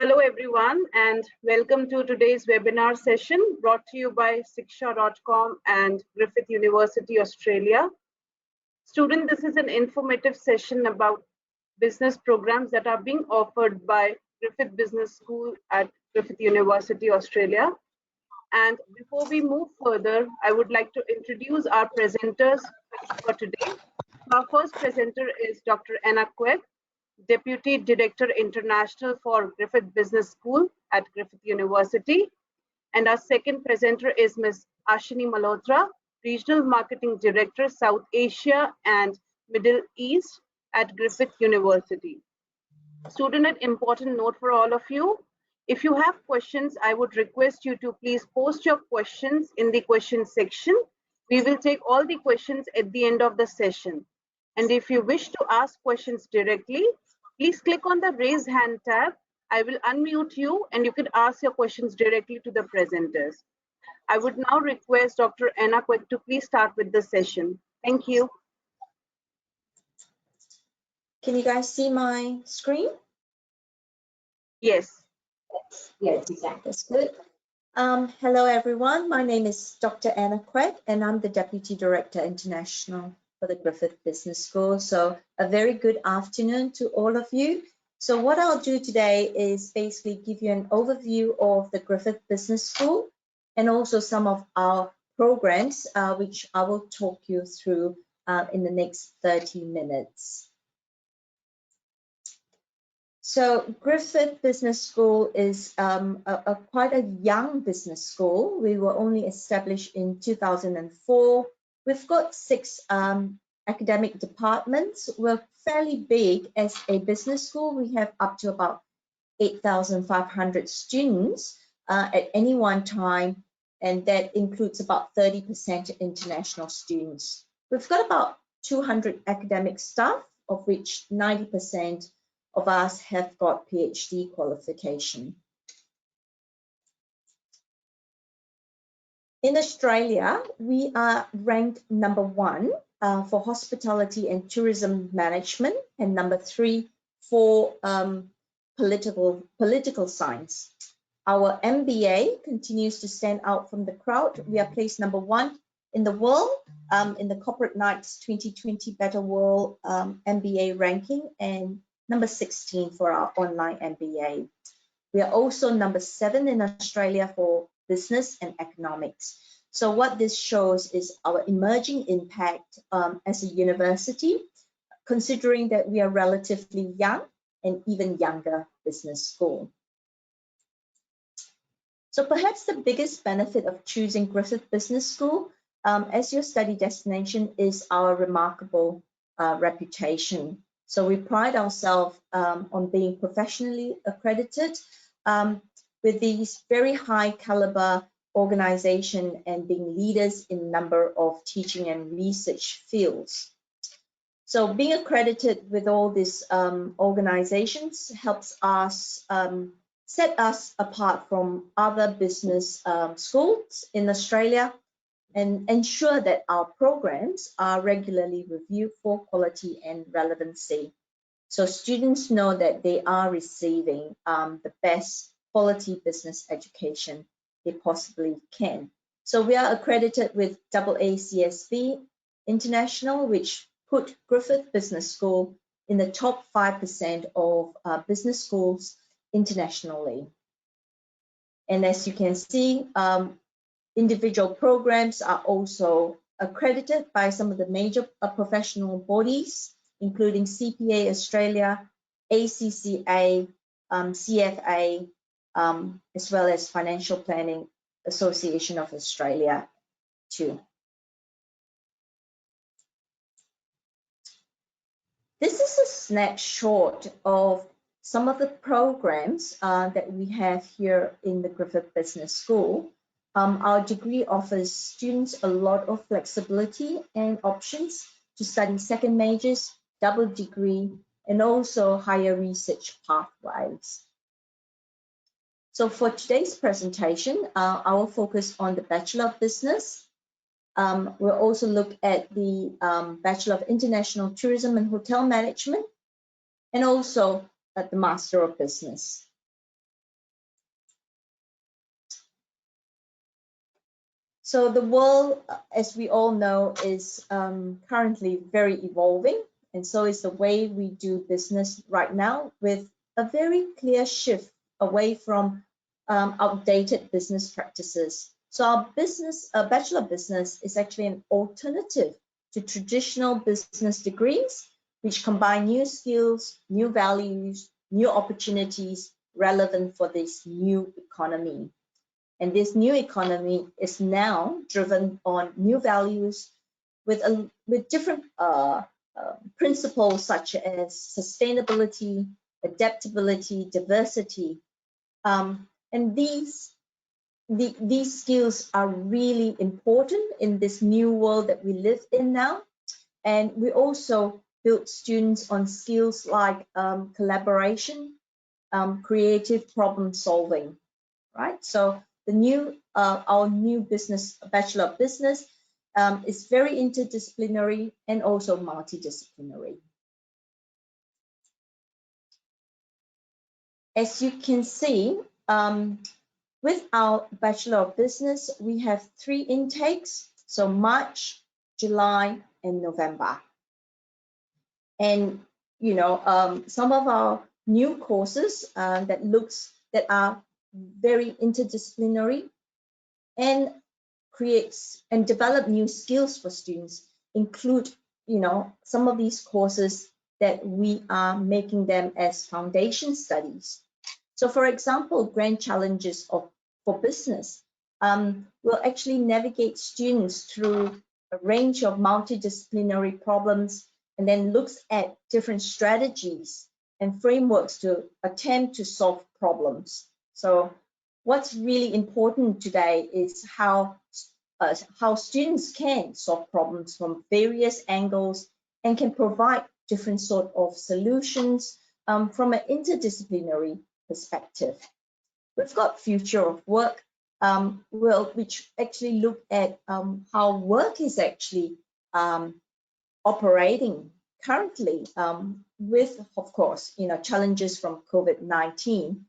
Hello everyone and welcome to today's webinar session brought to you by Siksha.com and Griffith University, Australia. Student, this is an informative session about business programs that are being offered by Griffith Business School at Griffith University, Australia. And before we move further, I would like to introduce our presenters for today. Our first presenter is Dr. Anna Quek, Deputy Director International for Griffith Business School at Griffith University. And our second presenter is Ms. Ashini Malhotra, Regional Marketing Director, South Asia and Middle East at Griffith University. Student, an important note for all of you. If you have questions, I would request you to please post your questions in the question section. We will take all the questions at the end of the session. And if you wish to ask questions directly, please click on the raise hand tab. I will unmute you and you can ask your questions directly to the presenters. I would now request Dr. Anna Quek to please start with the session. Thank you. Can you guys see my screen? Yes. Yes, that's good. Hello everyone, my name is Dr. Anna Quek and I'm the Deputy Director International for the Griffith Business School. So a very good afternoon to all of you. So what I'll do today is basically give you an overview of the Griffith Business School and also some of our programs, which I will talk you through in the next 30 minutes. So Griffith Business School is quite a young business school. We were only established in 2004. We've got 6 academic departments. We're fairly big as a business school. We have up to about 8,500 students at any one time, and that includes about 30% international students. We've got about 200 academic staff, of which 90% of us have got PhD qualification. In Australia, we are ranked number 1 for hospitality and tourism management and number 3 for political science. Our MBA continues to stand out from the crowd. We are placed number 1 in the world in the Corporate Knights 2020 Better World MBA ranking and number 16 for our online MBA. We are also number 7 in Australia for business and economics. So what this shows is our emerging impact as a university, considering that we are relatively young and even younger business school. So perhaps the biggest benefit of choosing Griffith Business School as your study destination is our remarkable reputation. So we pride ourselves on being professionally accredited with these very high caliber organization and being leaders in a number of teaching and research fields. So being accredited with all these organizations helps us set us apart from other business schools in Australia and ensure that our programs are regularly reviewed for quality and relevancy. So students know that they are receiving the best quality business education they possibly can. So we are accredited with AACSB International, which put Griffith Business School in the top 5% of business schools internationally. And as you can see, individual programs are also accredited by some of the major professional bodies, including CPA Australia, ACCA, CFA, as well as Financial Planning Association of Australia too. This is a snapshot of some of the programs that we have here in the Griffith Business School. Our degree offers students a lot of flexibility and options to study second majors, double degree, and also higher research pathways. So for today's presentation, I will focus on the Bachelor of Business. We'll also look at the Bachelor of International Tourism and Hotel Management, and also at the Master of Business. So the world, as we all know, is currently very evolving, and so is the way we do business right now, with a very clear shift away from outdated business practices. So our Bachelor of Business is actually an alternative to traditional business degrees, which combine new skills, new values, new opportunities relevant for this new economy. And this new economy is now driven on new values with different principles such as sustainability, adaptability, diversity. And these skills are really important in this new world that we live in now. And we also build students on skills like collaboration, creative problem solving, right? So our new Bachelor of Business is very interdisciplinary and also multidisciplinary. As you can see, with our Bachelor of Business, we have 3 intakes, so March, July, and November. And some of our new courses that are very interdisciplinary and creates and develop new skills for students include some of these courses that we are making them as foundation studies. So for example, Grand Challenges for Business will actually navigate students through a range of multidisciplinary problems and then looks at different strategies and frameworks to attempt to solve problems. So what's really important today is how students can solve problems from various angles and can provide different sort of solutions from an interdisciplinary perspective. We've got Future of Work, which actually look at how work is actually operating currently with, of course, challenges from COVID-19.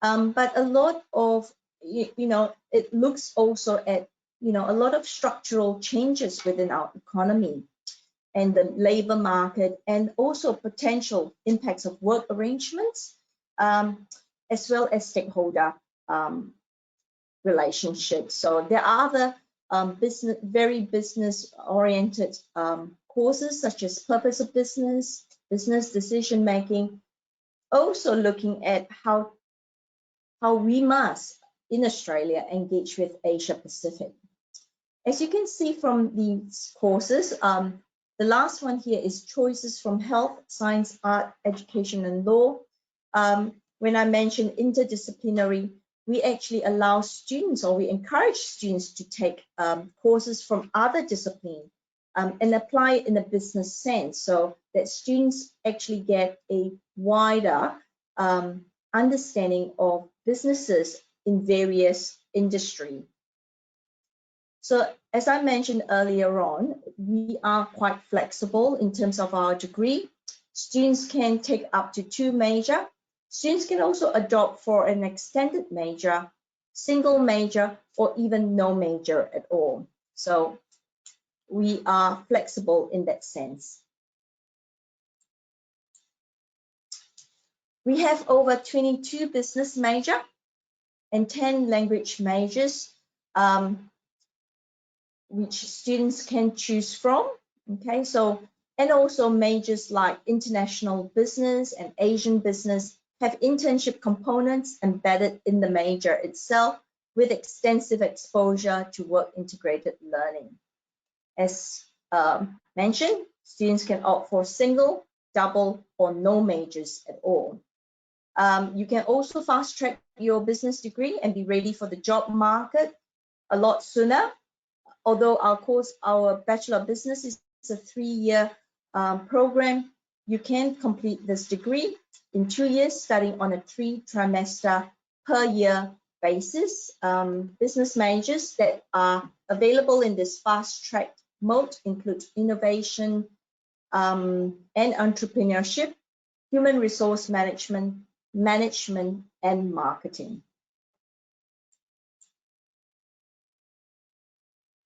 But a lot of, it looks also at, a lot of structural changes within our economy and the labor market, and also potential impacts of work arrangements, as well as stakeholder relationships. So there are other very business-oriented courses such as Purpose of Business, Business Decision Making, also looking at how we must, in Australia, engage with Asia Pacific. As you can see from these courses, the last one here is Choices from Health, Science, Art, Education and Law. When I mention interdisciplinary, we actually allow students, or we encourage students to take courses from other disciplines and apply it in a business sense, so that students actually get a wider understanding of businesses in various industries. So as I mentioned earlier on, we are quite flexible in terms of our degree. Students can take up to 2 majors. Students can also adopt for an extended major, single major, or even no major at all. So we are flexible in that sense. We have over 22 business majors and 10 language majors, which students can choose from. Okay, so, and also majors like international business and Asian business have internship components embedded in the major itself, with extensive exposure to work integrated learning. As mentioned, students can opt for single, double, or no majors at all. You can also fast track your business degree and be ready for the job market a lot sooner. Although our Bachelor of Business is a 3-year program, you can complete this degree in 2 years, starting on a 3-trimester per year basis. Business majors that are available in this fast track mode include innovation and entrepreneurship, human resource management, and marketing.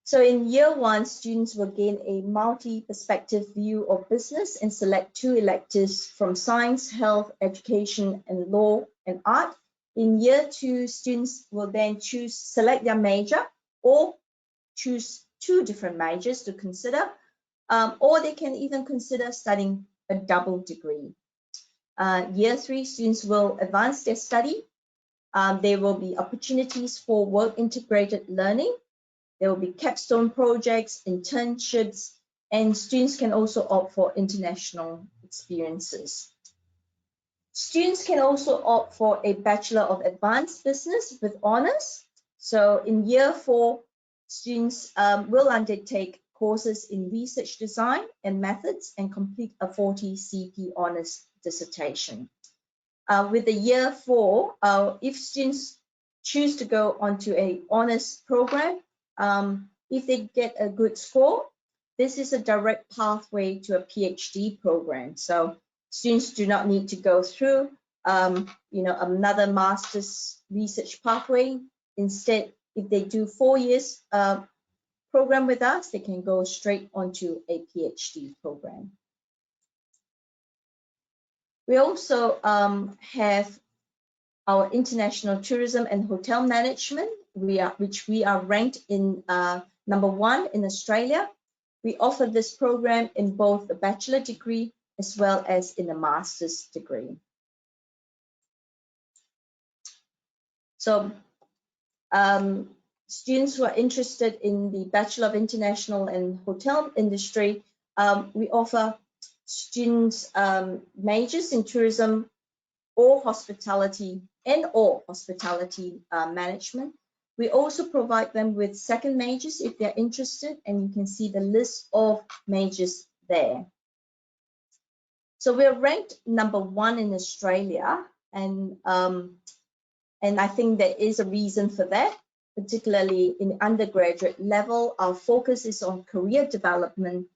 So in year one, students will gain a multi-perspective view of business and select 2 electives from science, health, education, and law and art. In year two, students will then select their major or choose 2 different majors to consider, or they can even consider studying a double degree. Year three, students will advance their study. There will be opportunities for work integrated learning. There will be capstone projects, internships, and students can also opt for international experiences. Students can also opt for a Bachelor of Advanced Business with honors. So in year four, students will undertake courses in research design and methods and complete a 40 CP honors dissertation. With the year four, if students choose to go onto a honors program, if they get a good score, this is a direct pathway to a PhD program. So students do not need to go through, another master's research pathway. Instead, if they do 4 years program with us, they can go straight onto a PhD program. We also have our international tourism and hotel management, which we are ranked in #1 in Australia. We offer this program in both a bachelor degree as well as in a master's degree. So students who are interested in the Bachelor of International and Hotel industry, we offer students majors in tourism or hospitality management. We also provide them with second majors if they're interested, and you can see the list of majors there. So we're ranked #1 in Australia, and I think there is a reason for that, particularly in the undergraduate level. Our focus is on career development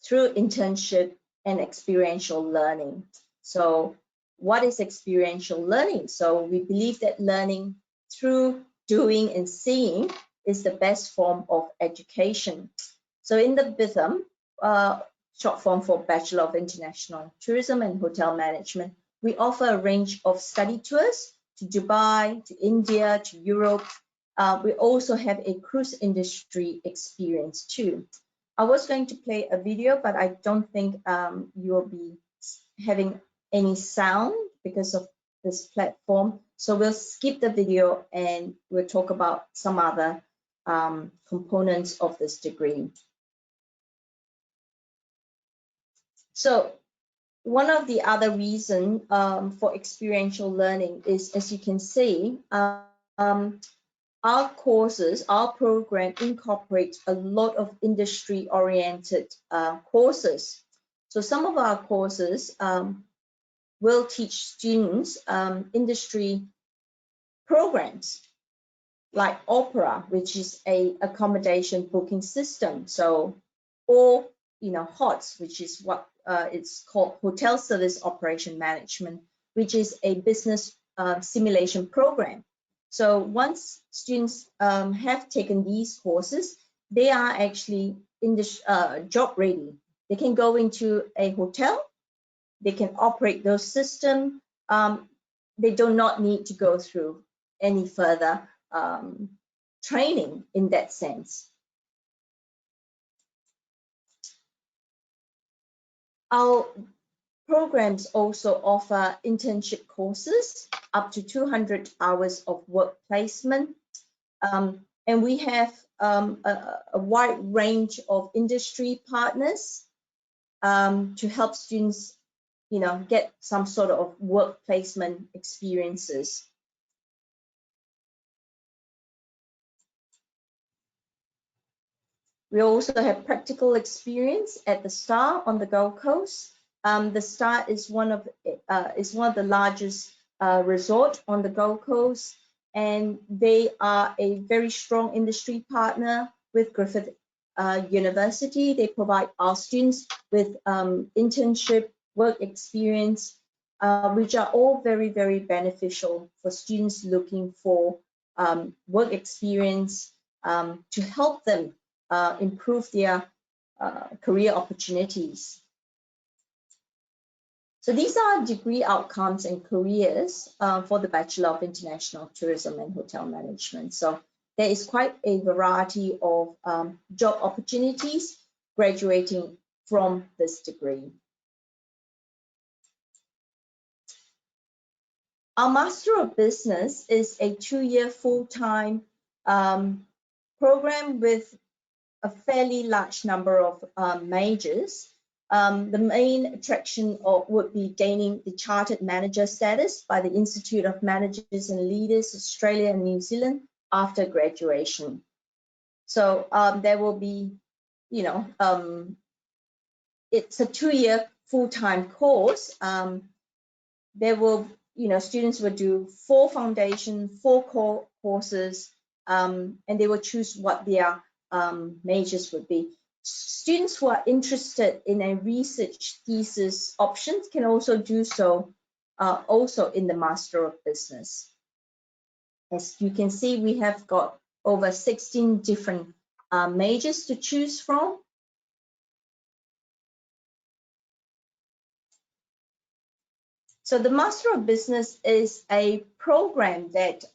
through internship and experiential learning. So what is experiential learning? So we believe that learning through doing and seeing is the best form of education. So in the BITHM, short form for Bachelor of International Tourism and Hotel Management, we offer a range of study tours to Dubai, to India, to Europe. We also have a cruise industry experience too. I was going to play a video, but I don't think you'll be having any sound because of this platform. So we'll skip the video and we'll talk about some other components of this degree. So one of the other reasons for experiential learning is, as you can see, our courses, our program incorporates a lot of industry-oriented courses. So some of our courses will teach students industry programs like Opera, which is a accommodation booking system. So, or HOTS, which is what it's called Hotel Service Operation Management, which is a business simulation program. So once students have taken these courses, they are actually in the job ready. They can go into a hotel, they can operate those systems. They do not need to go through any further training in that sense. Our programs also offer internship courses up to 200 hours of work placement. And we have a wide range of industry partners to help students get some sort of work placement experiences. We also have practical experience at the Star on the Gold Coast. The Star is one of the largest resort on the Gold Coast, and they are a very strong industry partner with Griffith University. They provide our students with internship, work experience, which are all very, very beneficial for students looking for work experience to help them improve their career opportunities. So these are degree outcomes and careers for the Bachelor of International Tourism and Hotel Management. So there is quite a variety of job opportunities graduating from this degree. Our Master of Business is a 2-year full-time program with a fairly large number of majors. The main attraction would be gaining the Chartered Manager status by the Institute of Managers and Leaders, Australia and New Zealand after graduation. So there will be, it's a 2-year full-time course. There will, students will do 4 foundation, 4 core courses, and they will choose what their majors would be. Students who are interested in a research thesis options can also do so also in the Master of Business. As you can see, we have got over 16 different majors to choose from. So the Master of Business is a program that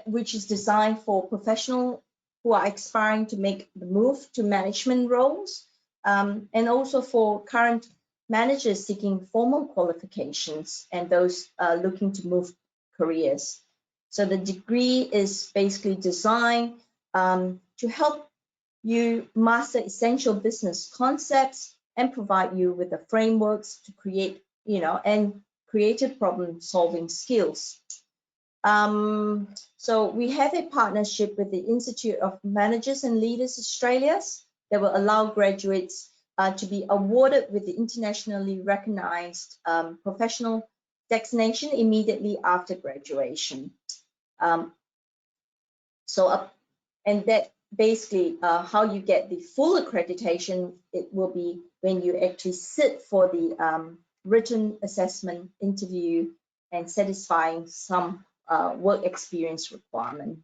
which is designed for professionals who are aspiring to make the move to management roles, and also for current managers seeking formal qualifications and those looking to move careers. So the degree is basically designed to help you master essential business concepts and provide you with the frameworks to create, and creative problem-solving skills. So we have a partnership with the Institute of Managers and Leaders Australia that will allow graduates to be awarded with the internationally recognized professional designation immediately after graduation. And that basically how you get the full accreditation, it will be when you actually sit for the written assessment interview and satisfying some work experience requirement.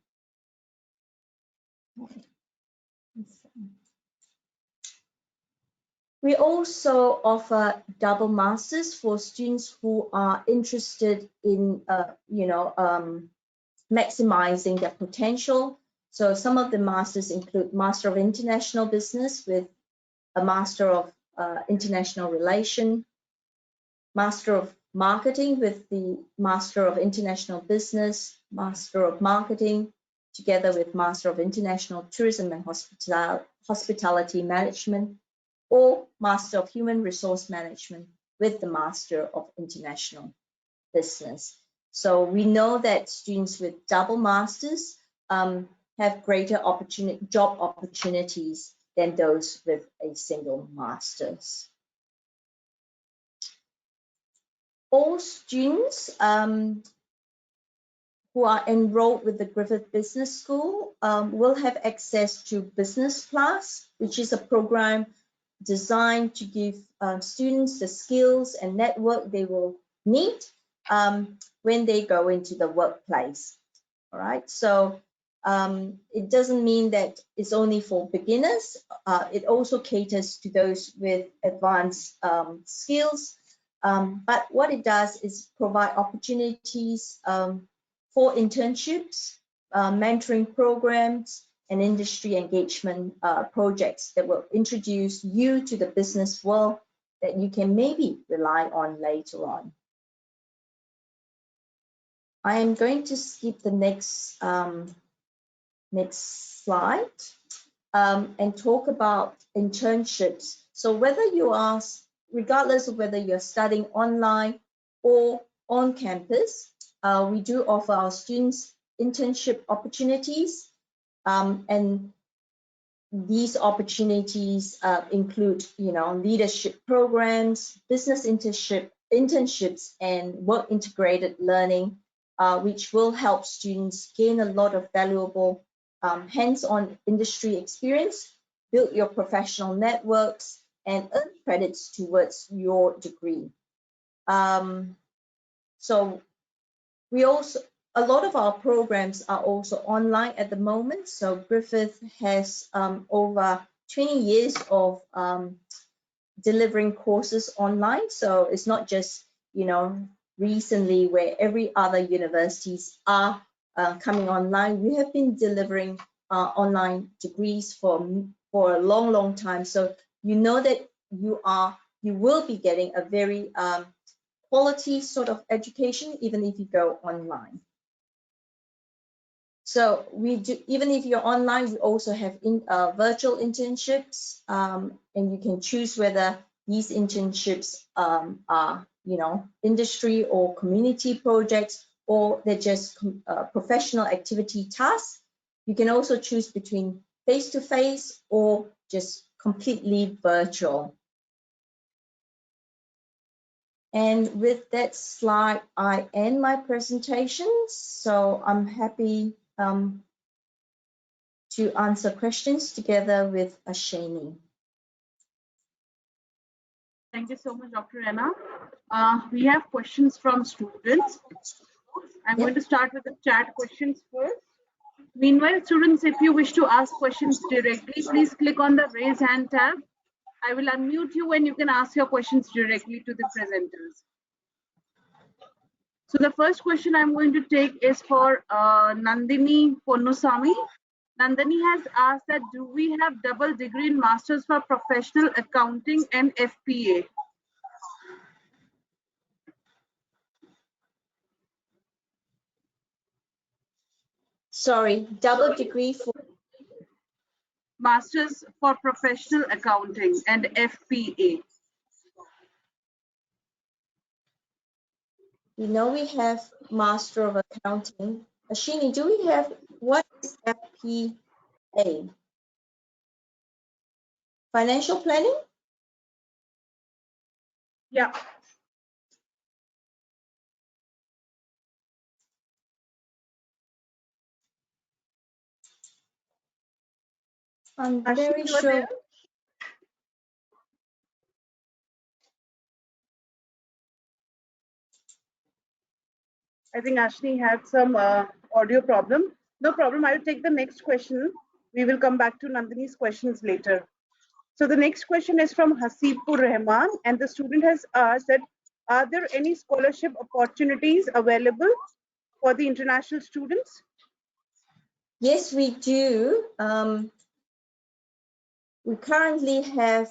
We also offer double masters for students who are interested in, maximizing their potential. So some of the masters include Master of International Business with a Master of International Relation, Master of Marketing with the Master of International Business, Master of Marketing, together with Master of International Tourism and Hospitality Management, or Master of Human Resource Management with the Master of International Business. So we know that students with double masters have greater job opportunities than those with a single master's. All students who are enrolled with the Griffith Business School will have access to Business Class, which is a program designed to give students the skills and network they will need when they go into the workplace. All right, so it doesn't mean that it's only for beginners. It also caters to those with advanced skills. But what it does is provide opportunities for internships, mentoring programs, and industry engagement projects that will introduce you to the business world that you can maybe rely on later on. I am going to skip the next slide and talk about internships. So whether you are, regardless of whether you're studying online or on campus, we do offer our students internship opportunities, and these opportunities include, leadership programs, business internships, and work integrated learning, which will help students gain a lot of valuable hands-on industry experience, build your professional networks, and earn credits towards your degree. So we also, a lot of our programs are also online at the moment. So Griffith has over 20 years of delivering courses online. So it's not just, recently where every other universities are coming online. We have been delivering online degrees for a long, long time. So you know that you will be getting a very quality sort of education, even if you go online. So we do, even if you're online, we also have virtual internships, and you can choose whether these internships are, industry or community projects, or they're just professional activity tasks. You can also choose between face-to-face or just completely virtual. And with that slide, I end my presentation. So I'm happy to answer questions together with Ashani. Thank you so much, Dr. Anna. We have questions from students. I'm going to start with the chat questions first. Meanwhile, students, if you wish to ask questions directly, please click on the raise hand tab. I will unmute you and you can ask your questions directly to the presenters. So the first question I'm going to take is for Nandini Ponnusamy. Nandini has asked that, do we have double degree in Masters for Professional Accounting and FPA? Sorry, double degree for Masters for Professional Accounting and FPA. We have Master of Accounting. Ashini, do we have, what is FPA? Financial planning? Yeah. I'm very sure. I think Ashni had some audio problem. No problem. I'll take the next question. We will come back to Nandini's questions later. So the next question is from Hasibur Rahman, and the student has asked that, are there any scholarship opportunities available for the international students? Yes, we do. We currently have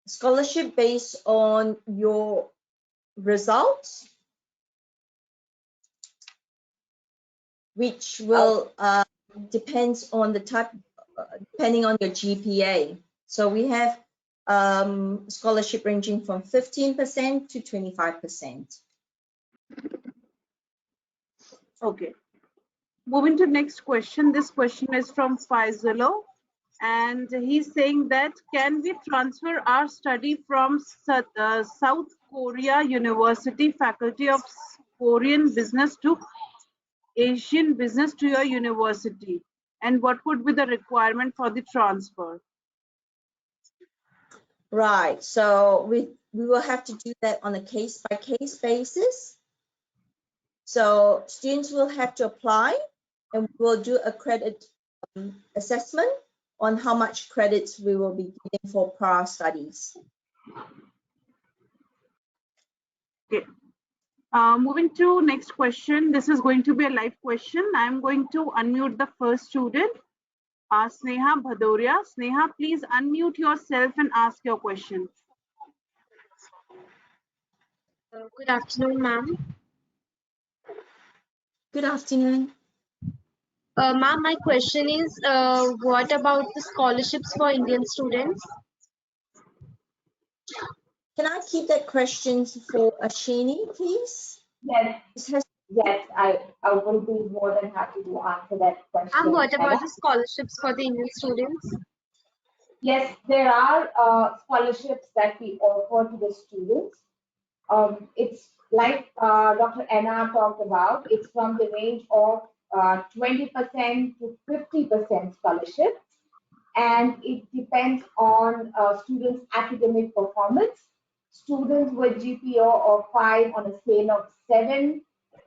scholarship based on your results, which will depends on the type, depending on your GPA. So we have scholarship ranging from 15% to 25%. Okay. Moving to next question. This question is from Faisalo, and he's saying that, can we transfer our study from South Korea University Faculty of Korean Business to Asian Business to your university? And what would be the requirement for the transfer? Right. So we will have to do that on a case-by-case basis. So students will have to apply, and we'll do a credit assessment on how much credits we will be getting for prior studies. Okay. Moving to next question. This is going to be a live question. I'm going to unmute the first student, Sneha Bhadoria. Sneha, please unmute yourself and ask your question. Good afternoon, ma'am. Good afternoon. Ma'am, my question is, what about the scholarships for Indian students? Can I keep that question for Ashini, please? Yes, I will be more than happy to answer that question. And what about the scholarships for the Indian students? Yes, there are scholarships that we offer to the students. It's like Dr. Anna talked about, it's from the range of 20% to 50% scholarship. And it depends on students' academic performance. Students with GPA of 5 on a scale of 7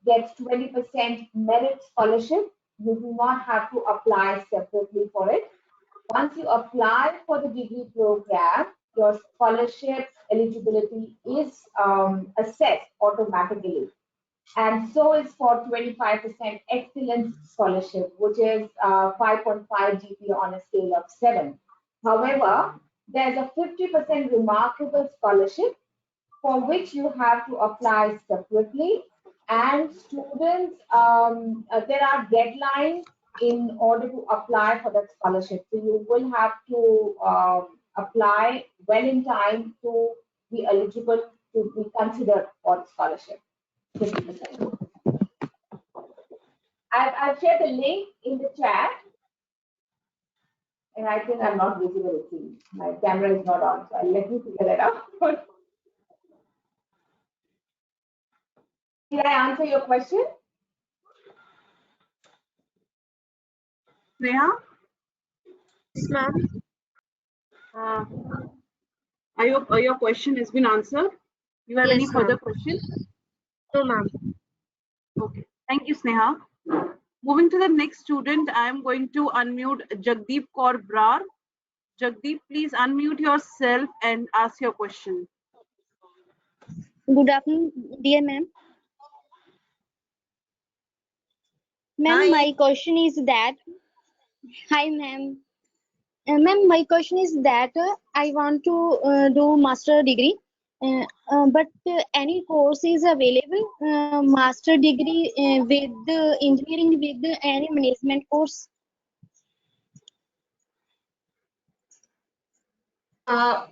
gets 20% merit scholarship. You do not have to apply separately for it. Once you apply for the degree program, your scholarship eligibility is assessed automatically. And so is for 25% excellence scholarship, which is 5.5 GPA on a scale of 7. However, there's a 50% remarkable scholarship for which you have to apply separately. And students, there are deadlines in order to apply for that scholarship. So you will have to apply well in time to be eligible to be considered for the scholarship. 50%. I've shared the link in the chat. And I think I'm not visible, it seems. My camera is not on, so let me figure that out. Did I answer your question? Sneha? Yes, ma'am. Your question has been answered. You have any Yes, further ma'am. questions? No, ma'am. Okay. Thank you, Sneha. Moving to the next student, I am going to unmute Jagdeep Kaur Brar. Jagdeep, please unmute yourself and ask your question. Good afternoon, dear ma'am. Ma'am, Hi. my question is that, hi ma'am. Ma'am, my question is that I want to do master degree, but any course is available, master degree with engineering with any management course?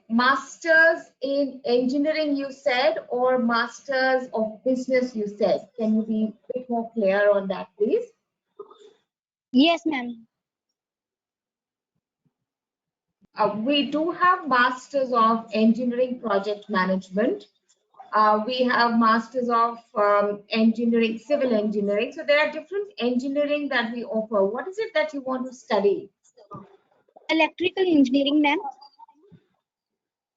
Masters in engineering, you said, or masters of business, you said. Can you be a bit more clear on that, please? Yes, ma'am. We do have masters of engineering project management. We have masters of engineering, civil engineering. So there are different engineering that we offer. What is it that you want to study? Electrical engineering, ma'am.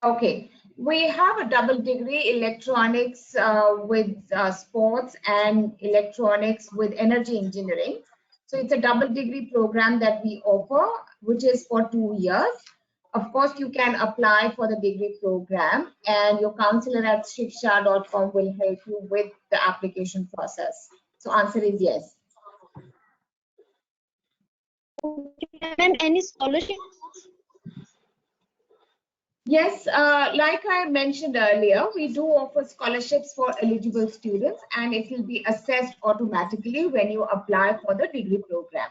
Okay, we have a double degree, electronics with sports and electronics with energy engineering. So it's a double degree program that we offer, which is for 2 years. Of course, you can apply for the degree program, and your counselor at shiksha.com will help you with the application process. So answer is yes. Ma'am, any scholarship? Yes, like I mentioned earlier, we do offer scholarships for eligible students, and it will be assessed automatically when you apply for the degree program.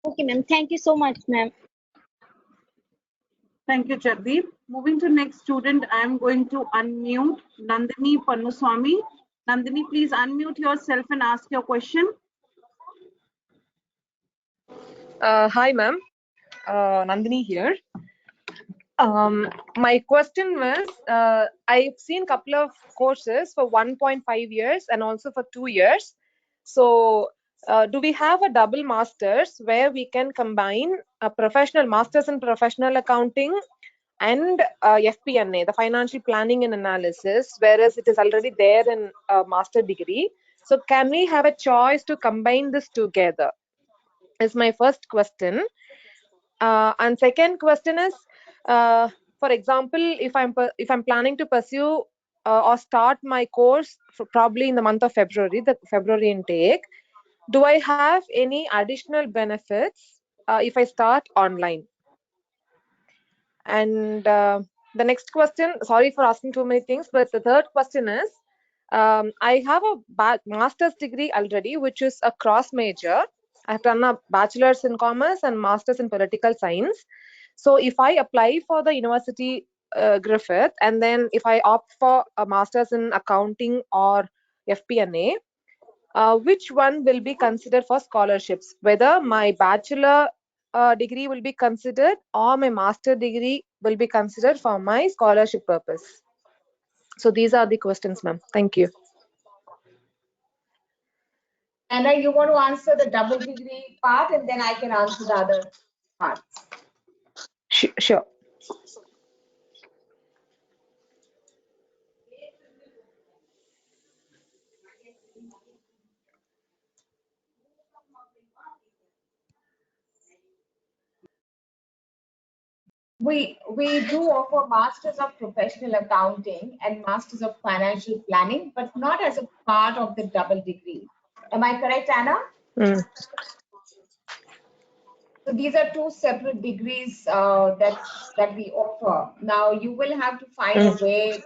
Okay, ma'am. Thank you so much, ma'am. Thank you, Jagdeep. Moving to next student, I am going to unmute Nandini Pannuswamy. Nandini, please unmute yourself and ask your question. Hi, ma'am. Nandini here. My question was, I've seen a couple of courses for 1.5 years and also for 2 years. So do we have a double master's where we can combine a professional master's in professional accounting and FP&A, the financial planning and analysis, whereas it is already there in a master degree? So can we have a choice to combine this together? Is my first question. And second question is, for example, if I'm planning to pursue or start my course probably in the month of February, the February intake, do I have any additional benefits if I start online? And the next question, sorry for asking too many things, but the third question is, I have a master's degree already, which is a cross major. I've done a bachelor's in commerce and master's in political science. So if I apply for the university Griffith, and then if I opt for a master's in accounting or FP&A, which one will be considered for scholarships? Whether my bachelor degree will be considered or my master degree will be considered for my scholarship purpose? So these are the questions, ma'am. Thank you. And then you want to answer the double degree part, and then I can answer the other parts. Sure. We do offer Masters of Professional Accounting and Masters of Financial Planning, but not as a part of the double degree. Am I correct, Anna? Mm. So these are two separate degrees that we offer. Now you will have to find a way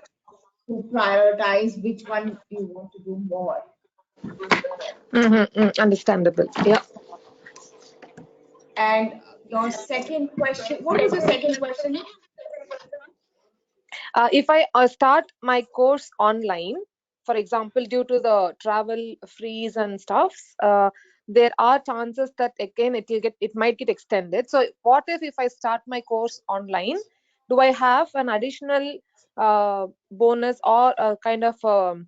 to prioritize which one you want to do more. Understandable. Yeah. And your second question, what was your second question? If I start my course online, for example, due to the travel freeze and stuffs, there are chances that again it might get extended. So what if I start my course online? Do I have an additional bonus or a kind of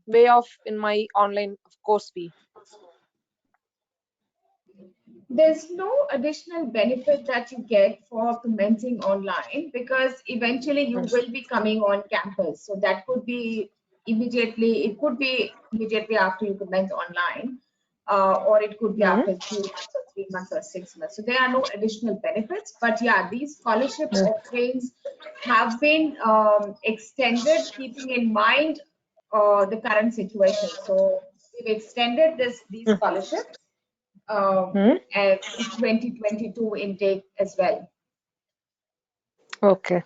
way off in my online course fee? There's no additional benefit that you get for commencing online, because eventually you will be coming on campus. So that could be immediately, it could be immediately after you commence online, or it could be after 2 months or 3 months or 6 months. So there are no additional benefits, but yeah, these scholarship offerings have been extended, keeping in mind the current situation. So we've extended these scholarships and 2022 intake as well. Okay.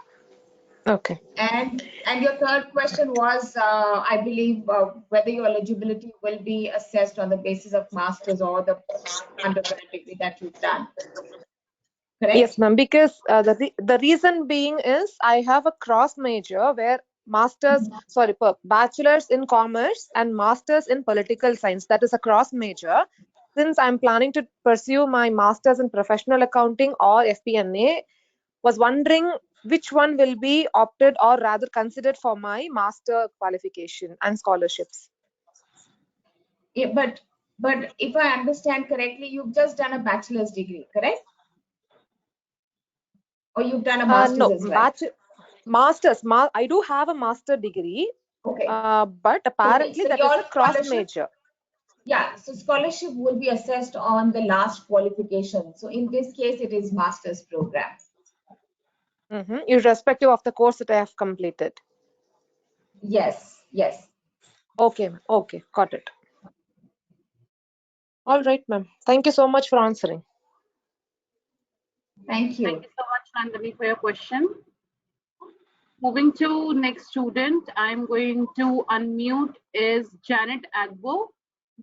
Okay. And your third question was, I believe, whether your eligibility will be assessed on the basis of master's or the undergrad degree that you've done. Correct? Yes, ma'am. Because the reason being is I have a cross major where bachelors in commerce and masters in political science. That is a cross major. Since I'm planning to pursue my masters in professional accounting or FP&A, was wondering which one will be opted or rather considered for my master qualification and scholarships. Yeah, but if I understand correctly, you've just done a bachelor's degree, correct? Or you've done a master's No, as well? Masters. I do have a master degree. Okay. But apparently So that is a cross major. Yeah, so scholarship will be assessed on the last qualification. So in this case, it is master's program. Irrespective of the course that I have completed. Yes, yes. Okay, okay, got it. All right, ma'am. Thank you so much for answering. Thank you. Thank you so much, Nandini, for your question. Moving to next student, I'm going to unmute is Janet Agbo.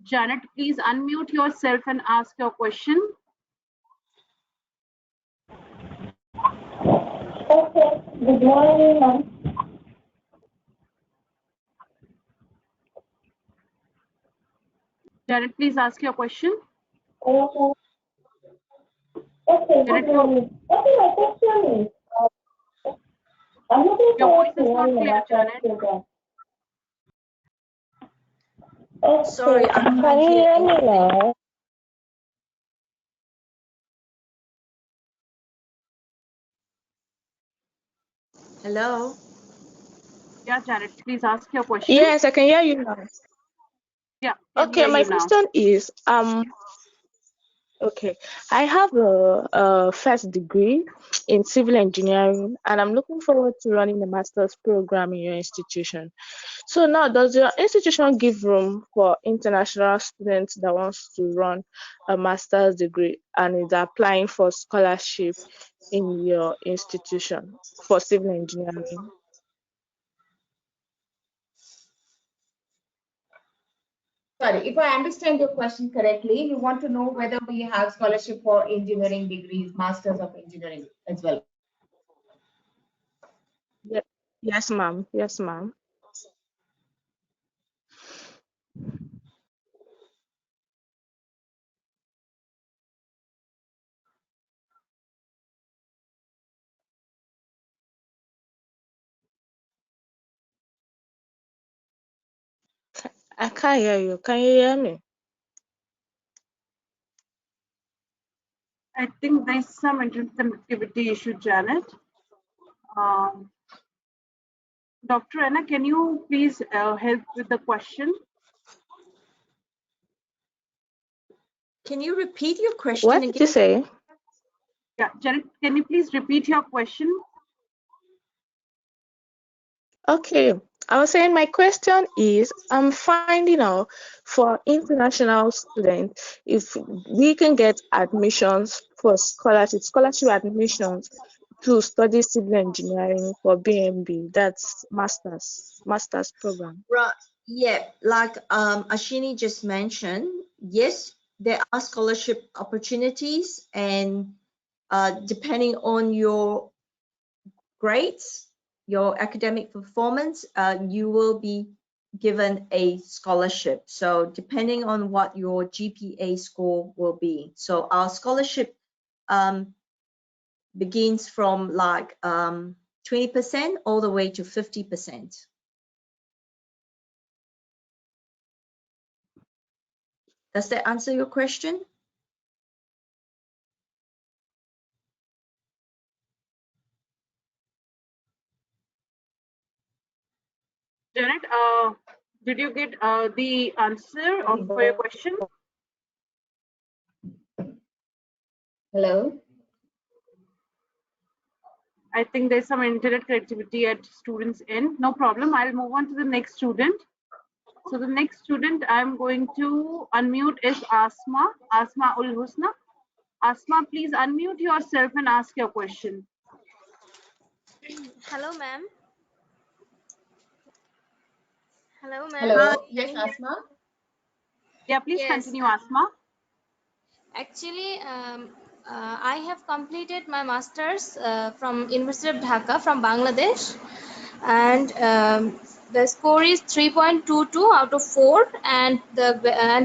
Janet, please unmute yourself and ask your question. Okay, good morning, ma'am. Janet, please ask your question. Okay, good morning. Okay, my question is, I'm looking Your forward voice to is not running a clear, master's Janet. program. Okay, Sorry, I can can't you hear hear me now? Hello? Yeah, Janet, please ask your question. Yes, I can hear you now. Yeah, Okay, my question is, okay, I have a first degree in civil engineering, and I'm looking forward to running a master's program in your institution. So now, does your institution give room for international students that wants to run a master's degree and is applying for scholarship in your institution for civil engineering? Sorry, if I understand your question correctly, you want to know whether we have scholarship for engineering degrees, masters of engineering as well. Yes, ma'am. Yes, ma'am. I can't hear you. Can you hear me? I think there's some internet connectivity issue, Janet. Dr. Anna, can you please help with the question? Can you repeat your question What again? did you say? Yeah, Janet, can you please repeat your question? Okay, I was saying my question is, I'm finding out for international students if we can get admissions for scholarship admissions to study civil engineering for BMB, that's master's program. Right. Yeah, like Ashini just mentioned, yes, there are scholarship opportunities, and depending on your grades, your academic performance, you will be given a scholarship. So depending on what your GPA score will be. So our scholarship begins from like 20% all the way to 50%. Does that answer your question? Janet, did you get the answer for your question? Hello? I think there's some internet connectivity at students' end. No problem. I'll move on to the next student. So the next student I'm going to unmute is Asma Ul Husna. Asma, please unmute yourself and ask your question. Hello, ma'am. Hello, ma'am. Hello? Yes, Asma? Yeah, please Yes. continue, Asma. Actually, I have completed my master's from University of Dhaka from Bangladesh, and the score is 3.22 out of 4, and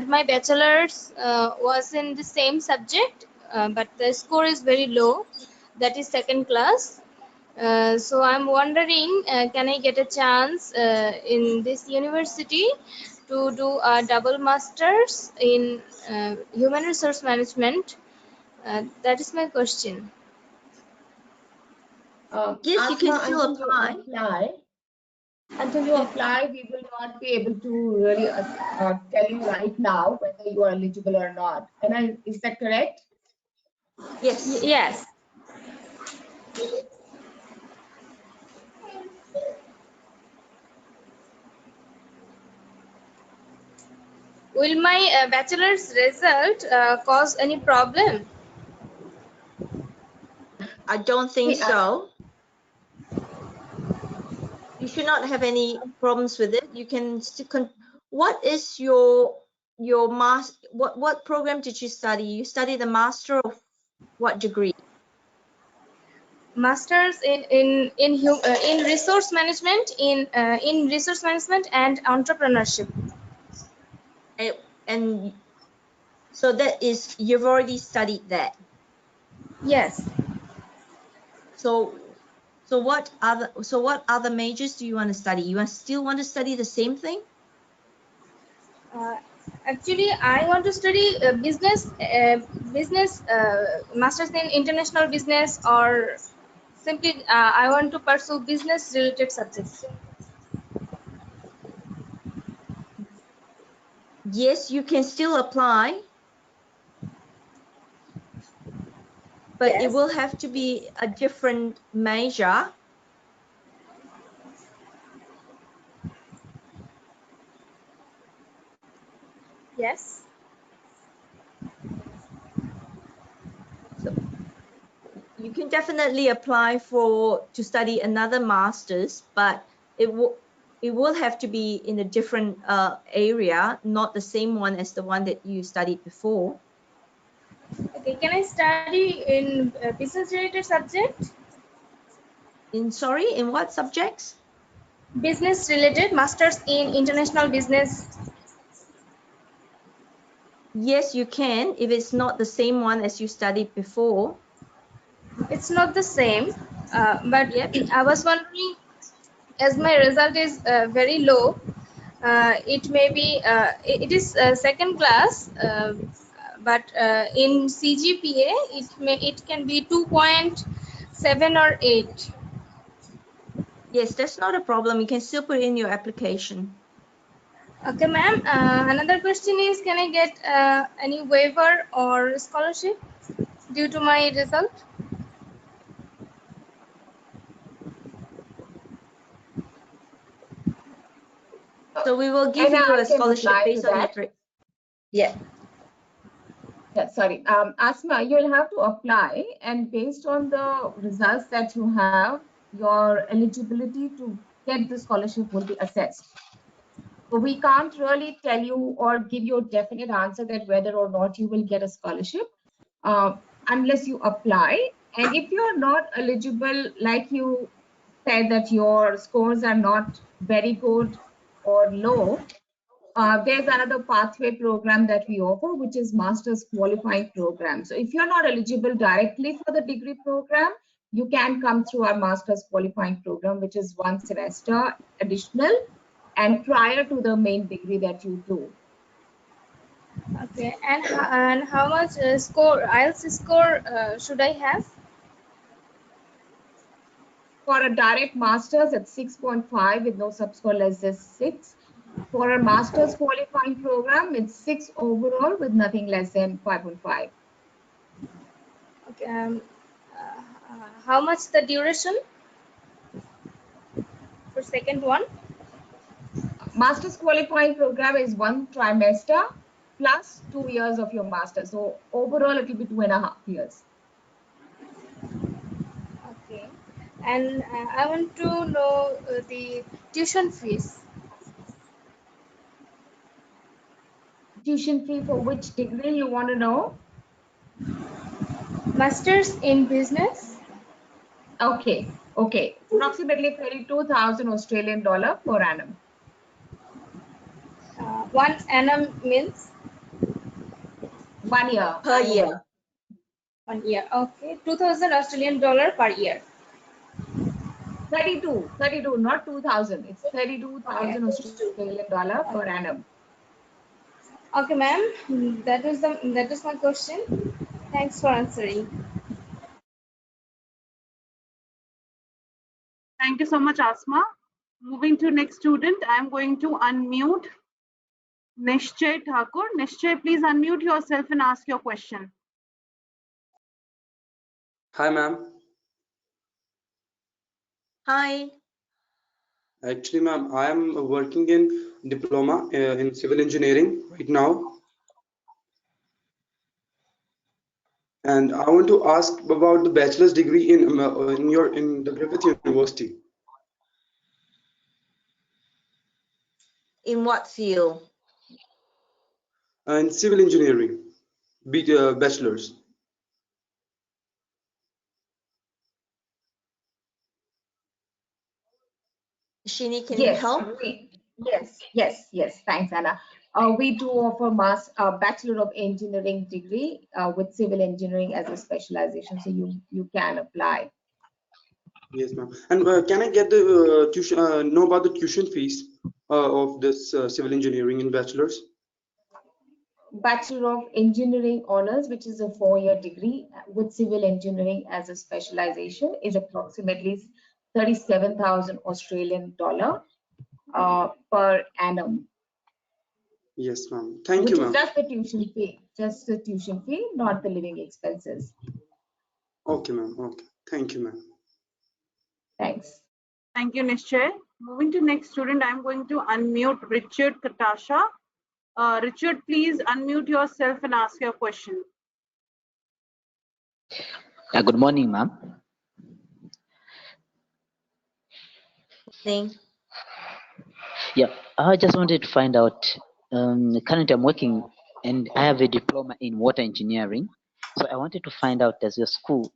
my bachelor's was in the same subject, but the score is very low, that is second class. So I'm wondering, can I get a chance in this university to do a double master's in human resource management? That is my question. Yes, you can Asma, still apply. until you apply, we will not be able to really tell you right now whether you are eligible or not. Is that correct? Yes. Yes. Will my bachelor's result cause any problem? I don't think See, so. You should not have any problems with it. You can still what is your what program did you study? You studied the master of what degree? Masters in resource management, in resource management and entrepreneurship. And so that is, you've already studied that. Yes. So what other majors do you want to study? You still want to study the same thing? Actually, I want to study business, masters in international business, or simply I want to pursue business related subjects. Yes, you can still apply, but it Yes. will have to be a different major. Yes. So you can definitely apply to study another master's, but it will have to be in a different area, not the same one as the one that you studied before. Okay. Can I study in business related subject? In what subjects? Business related, masters in international business. Yes, you can, if it's not the same one as you studied before. It's not the same, but Yep. I was wondering, as my result is very low, it may be it is second class, but in CGPA it can be 2.7 or 8. Yes, that's not a problem. You can still put in your application. Okay, ma'am. Another question is, can I get any waiver or scholarship due to my result? So we will give And you I a can scholarship reply to based on your that. yeah. Yeah, sorry, Asma, you'll have to apply, and based on the results that you have, your eligibility to get the scholarship will be assessed. So we can't really tell you or give you a definite answer that whether or not you will get a scholarship unless you apply. And if you're not eligible, like you said that your scores are not very good or low, there's another pathway program that we offer, which is master's qualifying program. So if you're not eligible directly for the degree program, you can come through our master's qualifying program, which is 1 semester additional and prior to the main degree that you do. Okay, and how much score IELTS score should I have? For a direct master's, it's 6.5 with no subscore less than 6. For a master's qualifying program, it's 6 overall with nothing less than 5.5. Okay, how much the duration for second one? Master's qualifying program is 1 trimester plus 2 years of your master. So overall, it will be 2.5 years. Okay, and I want to know the tuition fees. Tuition fee for which degree you want to know? Masters in business. Okay. Approximately 32,000 Australian dollar per annum. 1 annum means 1 year. Per year. 1 year. Okay, 2,000 Australian dollar per year. 32, not 2,000. It's Okay. 32,000 Australian dollar per annum. Okay, ma'am. That is my question. Thanks for answering. Thank you so much, Asma. Moving to next student, I am going to unmute Nishchay Thakur. Nishchay, please unmute yourself and ask your question. Hi, ma'am. Hi. Actually, ma'am, I am working in diploma in civil engineering right now. And I want to ask about the bachelor's degree in the Griffith University. In what field? In civil engineering, bachelor's. Shini, can you Yes, help? yes. Thanks, Anna. We do offer Bachelor of Engineering degree with civil engineering as a specialization, so you can apply. Yes, ma'am. And can I get the tuition? Know about the tuition fees of this civil engineering in bachelor's? Bachelor of Engineering honors, which is a 4-year degree with civil engineering as a specialization, is approximately 37,000 Australian dollar per annum. Yes, ma'am. Thank you, ma'am. Which is just the tuition fee, not the living expenses. Okay, ma'am. Okay. Thank you, ma'am. Thanks. Thank you, Nishchay. Moving to next student, I'm going to unmute Richard Katasha. Richard, please unmute yourself and ask your question. Good morning, ma'am. Thing. Yeah, I just wanted to find out. Currently, I'm working and I have a diploma in water engineering. So I wanted to find out, does your school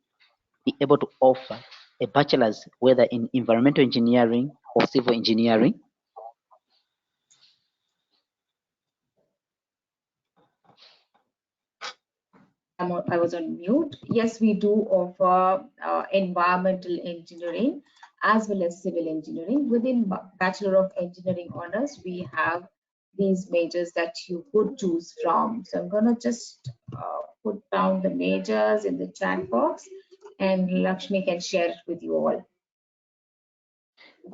be able to offer a bachelor's, whether in environmental engineering or civil engineering? I was on mute. Yes, we do offer environmental engineering as well as civil engineering. Within Bachelor of Engineering honors, we have these majors that you could choose from. So I'm going to just put down the majors in the chat box, and Lakshmi can share it with you all.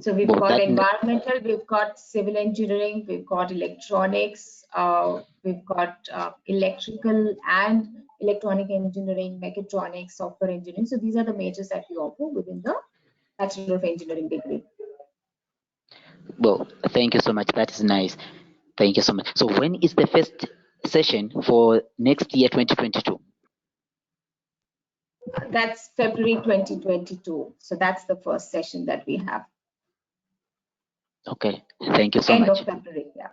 So we've Well, got that environmental, we've got civil engineering, we've got electronics, we've got electrical and electronic engineering, mechatronics, software engineering. So these are the majors that we offer within the Bachelor of Engineering degree. well, thank you so much. That is nice. Thank you so much. So when is the first session for next year, 2022? That's February 2022. So that's the first session that we have. Okay, thank you so End much. of February, yeah.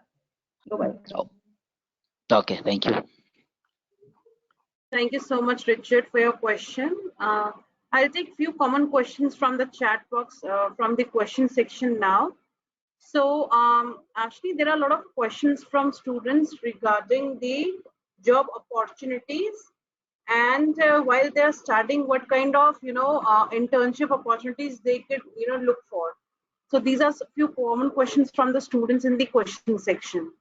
You're welcome. Oh, okay, thank you. Thank you so much, Richard, for your question. I'll take few common questions from the chat box, from the question section now. So actually, there are a lot of questions from students regarding the job opportunities, and while they're studying, what kind of internship opportunities they could look for. So these are a few common questions from the students in the question section.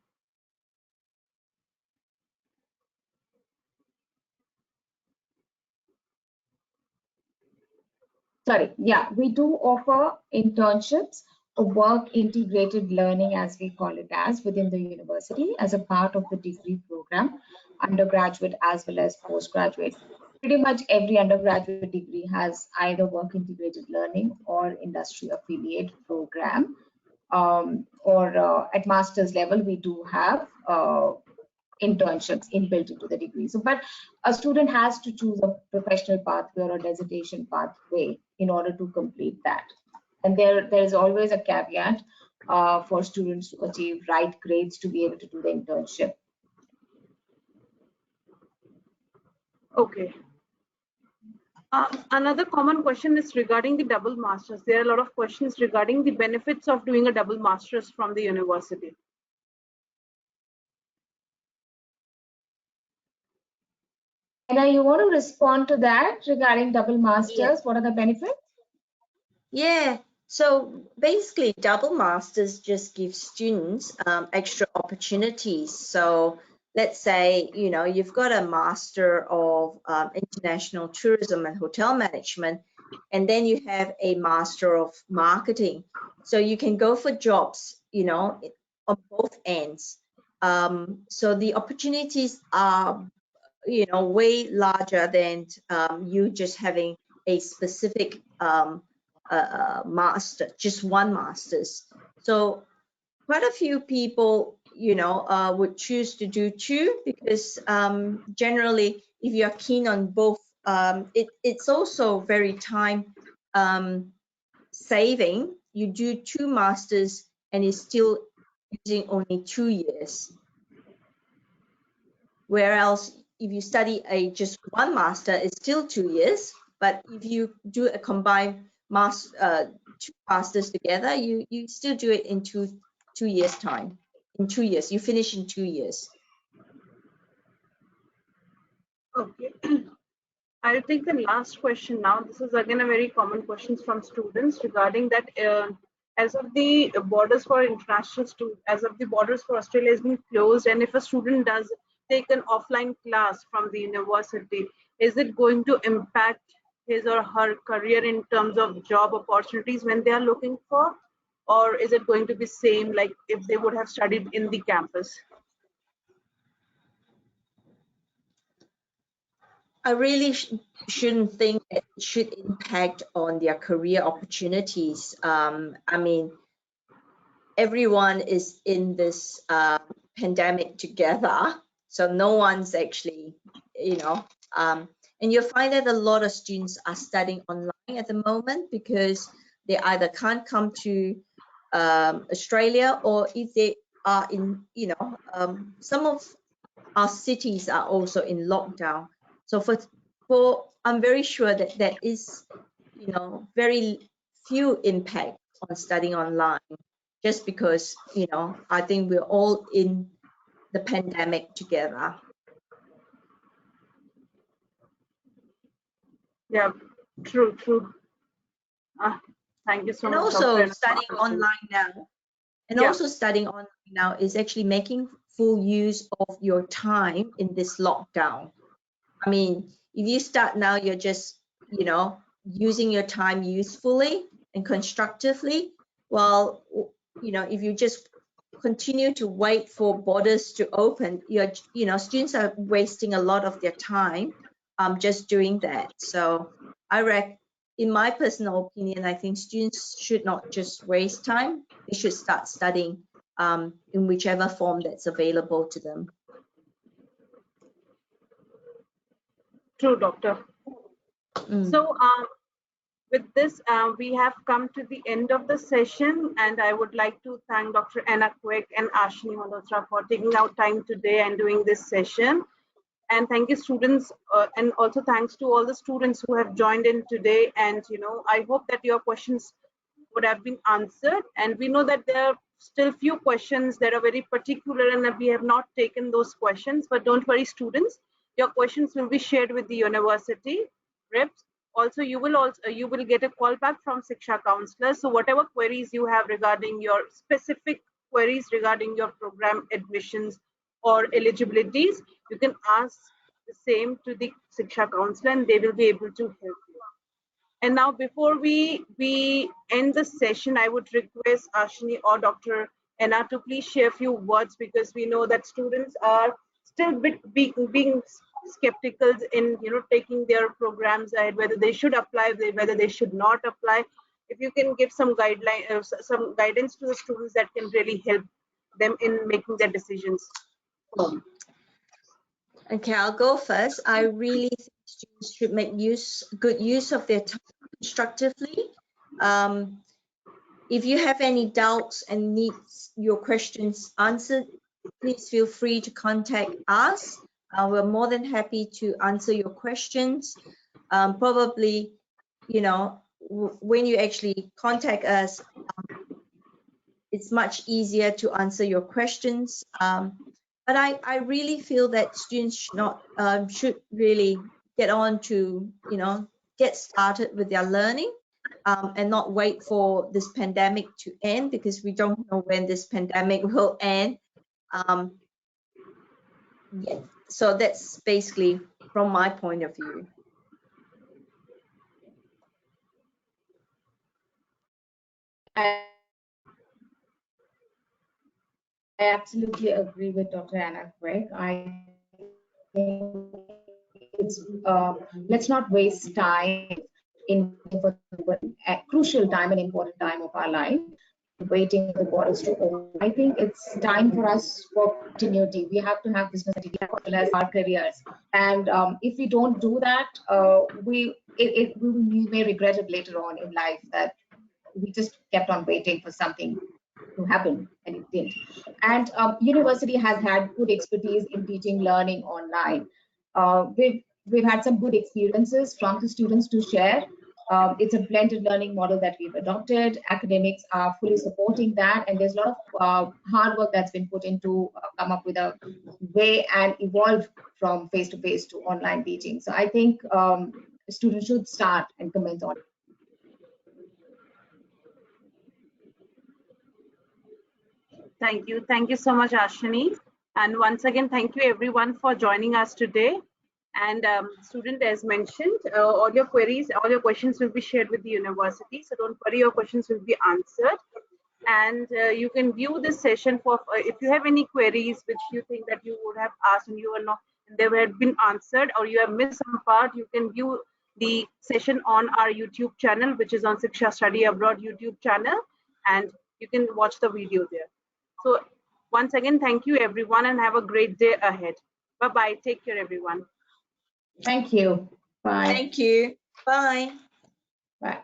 Sorry, yeah, we do offer internships, a work integrated learning, as we call it, as within the university as a part of the degree program, undergraduate as well as postgraduate. Pretty much every undergraduate degree has either work integrated learning or industry affiliate program. Or at master's level, we do have internships inbuilt into the degree. So, but a student has to choose a professional pathway or a dissertation pathway in order to complete that. And there is always a caveat for students to achieve right grades to be able to do the internship. Okay. Another common question is regarding the double masters. There are a lot of questions regarding the benefits of doing a double masters from the university. Anna, you want to respond to that regarding double masters? Yeah. What are the benefits? Yeah, so basically, double masters just give students extra opportunities. So let's say, you've got a master of international tourism and hotel management, and then you have a master of marketing. So you can go for jobs, on both ends. So the opportunities are, way larger than you just having a specific master, just one master's. So quite a few people, would choose to do two because generally, if you're keen on both, it's also very time saving. You do two masters and it's still using only 2 years. Whereas if you study just one master, it's still 2 years. But if you do a combined two masters together, you still do it in two years time. In 2 years, you finish in 2 years. Okay. I'll take the last question now. This is again a very common question from students regarding that as of the borders for international students, as of the borders for Australia has been closed, and if a student does take an offline class from the university, is it going to impact his or her career in terms of job opportunities when they are looking for, or is it going to be same like if they would have studied in the campus? I really shouldn't think it should impact on their career opportunities. I mean, everyone is in this pandemic together, so no one's actually, and you'll find that a lot of students are studying online at the moment because they either can't come to Australia, or if they are in, some of our cities are also in lockdown. So for I'm very sure that there is, very few impact on studying online, just because, I think we're all in the pandemic together. Yeah, true. Thank you so And much. also Dr. studying online now. And Yeah. also studying online now is actually making full use of your time in this lockdown. I mean, if you start now, you're just, using your time usefully and constructively. well, if you just continue to wait for borders to open, students are wasting a lot of their time just doing that. So in my personal opinion, I think students should not just waste time. They should start studying in whichever form that's available to them. True, Doctor. So with this, we have come to the end of the session, and I would like to thank Dr. Anna Quick and Ashni Malhotra for taking out time today and doing this session. And thank you, students, and also thanks to all the students who have joined in today. And I hope that your questions would have been answered. And we know that there are still few questions that are very particular, and that we have not taken those questions. But don't worry, students, your questions will be shared with the university reps. Also, you will get a call back from Shiksha counselors. So whatever queries you have regarding your specific queries regarding your program admissions or eligibilities, you can ask the same to the Shiksha counselor, and they will be able to help you. And now, before we end the session, I would request Ashni or Dr. Anna to please share a few words, because we know that students are still being skeptical in taking their programs ahead, whether they should apply, whether they should not apply. If you can give some some guidance to the students that can really help them in making their decisions. Okay, I'll go first. I really think students should make good use of their time constructively. If you have any doubts and needs your questions answered, please feel free to contact us. We're more than happy to answer your questions. Probably, when you actually contact us, it's much easier to answer your questions. But I really feel that students should really get on to, get started with their learning and not wait for this pandemic to end, because we don't know when this pandemic will end. Yeah, so that's basically from my point of view. I absolutely agree with Dr. Anna Craig. I think it's let's not waste time in a crucial time, an important time of our life, waiting for the borders to open. I think it's time for us for continuity. We have to have business as our careers, and if we don't do that, we may regret it later on in life that we just kept on waiting for something to happen, and it didn't. And university has had good expertise in teaching learning online. We've had some good experiences from the students to share. It's a blended learning model that we've adopted. Academics are fully supporting that, and there's a lot of hard work that's been put into come up with a way and evolve from face-to-face to online teaching. So I think students should start and comment on it. Thank you. Thank you so much, Ashani. And once again, thank you everyone for joining us today. And student, as mentioned, all your questions will be shared with the university. So don't worry, your questions will be answered. And you can view this session if you have any queries which you think that you would have asked and you are not, and they have been answered, or you have missed some part, you can view the session on our YouTube channel, which is on Shiksha Study Abroad YouTube channel, and you can watch the video there. So once again, thank you everyone, and have a great day ahead. Bye-bye. Take care, everyone. Thank you. Bye. Thank you. Bye. Bye.